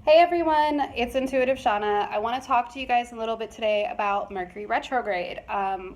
Hey everyone, it's Intuitive Shana. I want to talk to you guys a little bit today about Mercury Retrograde,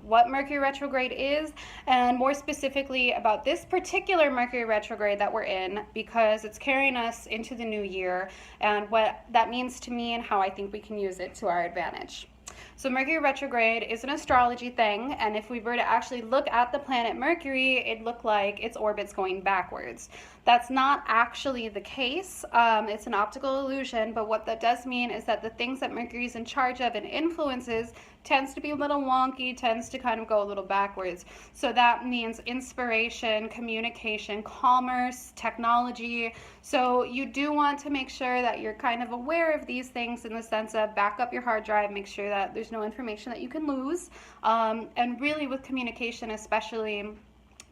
what Mercury Retrograde is, and more specifically about this particular Mercury Retrograde that we're in because it's carrying us into the new year and what that means to me and how I think we can use it to our advantage. So Mercury retrograde is an astrology thing, and if we were to actually look at the planet Mercury, it'd look like its orbit's going backwards. That's not actually the case. It's an optical illusion, but what that does mean is that the things that Mercury is in charge of and influences tends to be a little wonky, tends to kind of go a little backwards. So that means inspiration, communication, commerce, technology. So you do want to make sure that you're kind of aware of these things in the sense of back up your hard drive, make sure that there's no information that you can lose. And really with communication especially,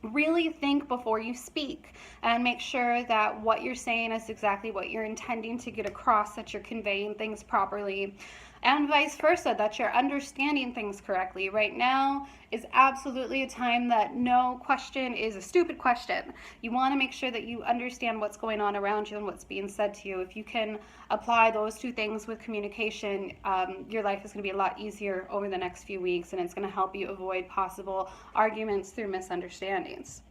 really think before you speak and make sure that what you're saying is exactly what you're intending to get across, that you're conveying things properly, and vice versa, that you're understanding things correctly. Right now is absolutely a time that no question is a stupid question. You want to make sure that you understand what's going on around you and what's being said to you. If you can apply those two things with communication, your life is going to be a lot easier over the next few weeks, and it's going to help you avoid possible arguments through misunderstandings.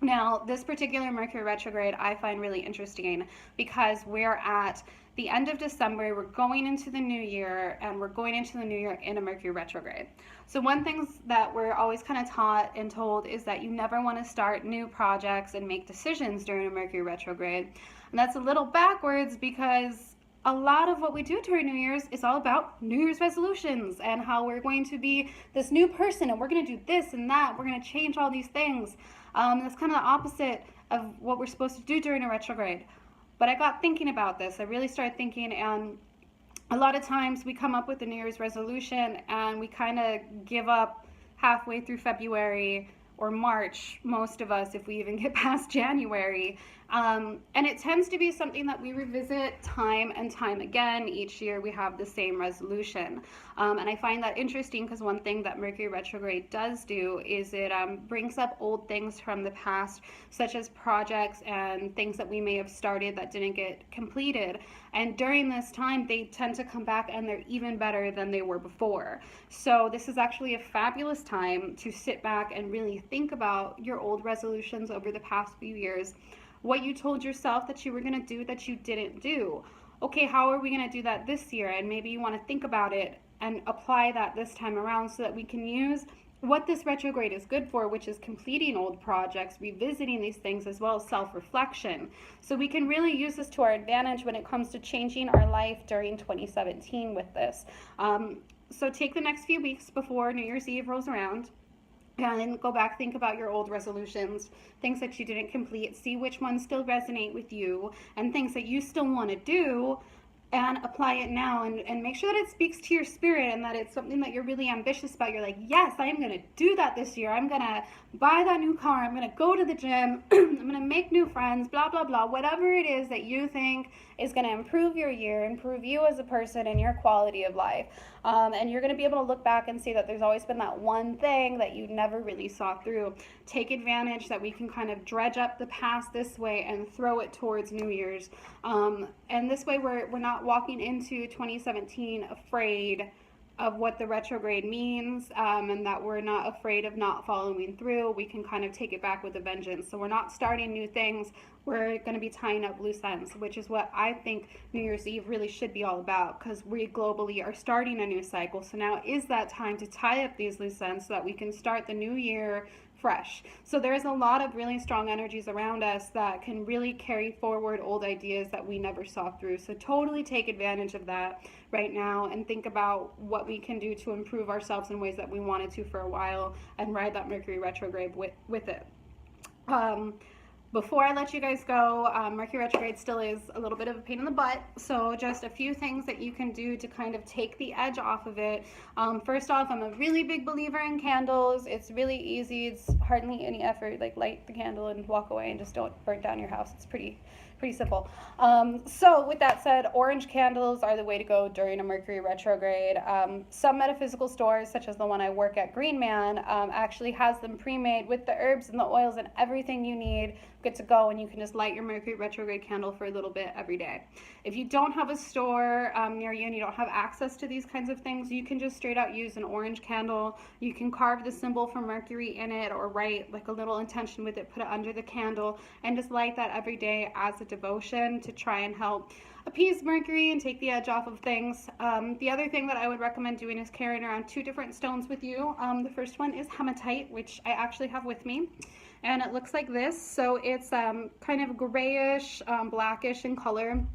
Now, this particular Mercury retrograde I find really interesting because we're at the end of December, we're going into the new year, and we're going into the new year in a Mercury retrograde. So one thing that we're always kind of taught and told is that you never want to start new projects and make decisions during a Mercury retrograde. And that's a little backwards because a lot of what we do during New Year's is all about New Year's resolutions and how we're going to be this new person and we're going to do this and that. We're going to change all these things. That's kind of the opposite of what we're supposed to do during a retrograde. But I got thinking about this. I really started thinking, and a lot of times we come up with a New Year's resolution and we kind of give up halfway through February or March, most of us, if we even get past January. And it tends to be something that we revisit time and time again. Each year we have the same resolution. And I find that interesting because one thing that Mercury retrograde does do is it brings up old things from the past, such as projects and things that we may have started that didn't get completed. And during this time, they tend to come back and they're even better than they were before. So this is actually a fabulous time to sit back and really think about your old resolutions over the past few years, what you told yourself that you were going to do that you didn't do. Okay, how are we going to do that this year? And maybe you want to think about it and apply that this time around so that we can use what this retrograde is good for, which is completing old projects, revisiting these things, as well as self-reflection. So we can really use this to our advantage when it comes to changing our life during 2017 with this. So take the next few weeks before New Year's Eve rolls around and go back, think about your old resolutions, things that you didn't complete, see which ones still resonate with you, and things that you still want to do, and apply it now, and make sure that it speaks to your spirit and that it's something that you're really ambitious about. You're like, yes, I am going to do that this year. I'm going to buy that new car. I'm going to go to the gym. I'm going to make new friends, blah, blah, blah. Whatever it is that you think is going to improve your year, improve you as a person and your quality of life. And you're going to be able to look back and see that there's always been that one thing that you never really saw through. Take advantage that we can kind of dredge up the past this way and throw it towards New Year's. And this way we're not walking into 2017 afraid of what the retrograde means, and that we're not afraid of not following through. We can kind of take it back with a vengeance. So we're not starting new things. We're going to be tying up loose ends, which is what I think New Year's Eve really should be all about, because we globally are starting a new cycle. So now is that time to tie up these loose ends so that we can start the new year fresh. So there's a lot of really strong energies around us that can really carry forward old ideas that we never saw through. So totally take advantage of that right now and think about what we can do to improve ourselves in ways that we wanted to for a while and ride that Mercury retrograde with it. Before I let you guys go, Mercury retrograde still is a little bit of a pain in the butt, so just a few things that you can do to kind of take the edge off of it. First off, I'm a really big believer in candles. It's really easy. It's hardly any effort. Like, light the candle and walk away and just don't burn down your house. It's pretty pretty simple. So with that said, orange candles are the way to go during a Mercury retrograde. Some metaphysical stores, such as the one I work at, Green Man, actually has them pre-made with the herbs and the oils and everything you need, good to go, and you can just light your Mercury retrograde candle for a little bit every day. If you don't have a store near you and you don't have access to these kinds of things, you can just straight out use an orange candle. You can carve the symbol for Mercury in it or write like a little intention with it, put it under the candle, and just light that every day as a devotion to try and help appease Mercury and take the edge off of things. The other thing that I would recommend doing is carrying around 2 different stones with you. The first one is hematite, which I actually have with me, and it looks like this. So it's kind of grayish, blackish in color.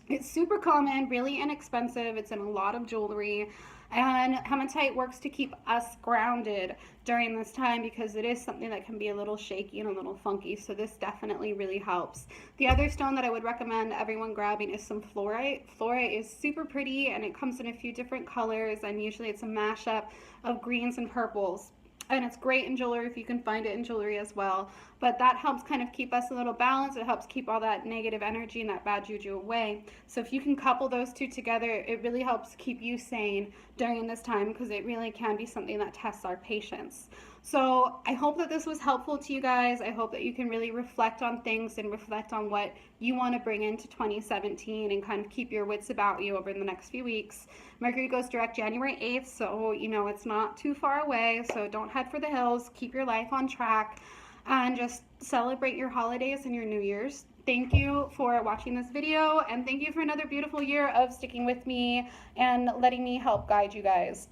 It's super common, really inexpensive. It's in a lot of jewelry. And hematite works to keep us grounded during this time because it is something that can be a little shaky and a little funky. So this definitely really helps. The other stone that I would recommend everyone grabbing is some fluorite. Fluorite is super pretty and it comes in a few different colors, and usually it's a mashup of greens and purples. And it's great in jewelry if you can find it in jewelry as well. But that helps kind of keep us a little balanced. It helps keep all that negative energy and that bad juju away. So if you can couple those two together, it really helps keep you sane during this time, because it really can be something that tests our patience. So I hope that this was helpful to you guys. I hope that you can really reflect on things and reflect on what you want to bring into 2017 and kind of keep your wits about you over the next few weeks. Mercury goes direct January 8th, so you know it's not too far away. So don't head for the hills. Keep your life on track and just celebrate your holidays and your New Year's. Thank you for watching this video, and thank you for another beautiful year of sticking with me and letting me help guide you guys.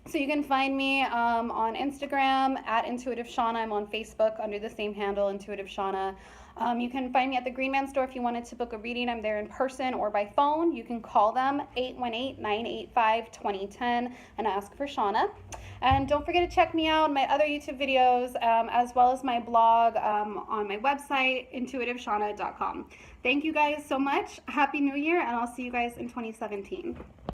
So you can find me on Instagram at Intuitive Shana. I'm on Facebook under the same handle, Intuitive Shana. You can find me at the Green Man store if you wanted to book a reading. I'm there in person or by phone. You can call them 818-985-2010 and ask for Shana. And don't forget to check me out on my other YouTube videos, as well as my blog on my website, intuitiveshana.com. Thank you guys so much. Happy New Year, and I'll see you guys in 2017.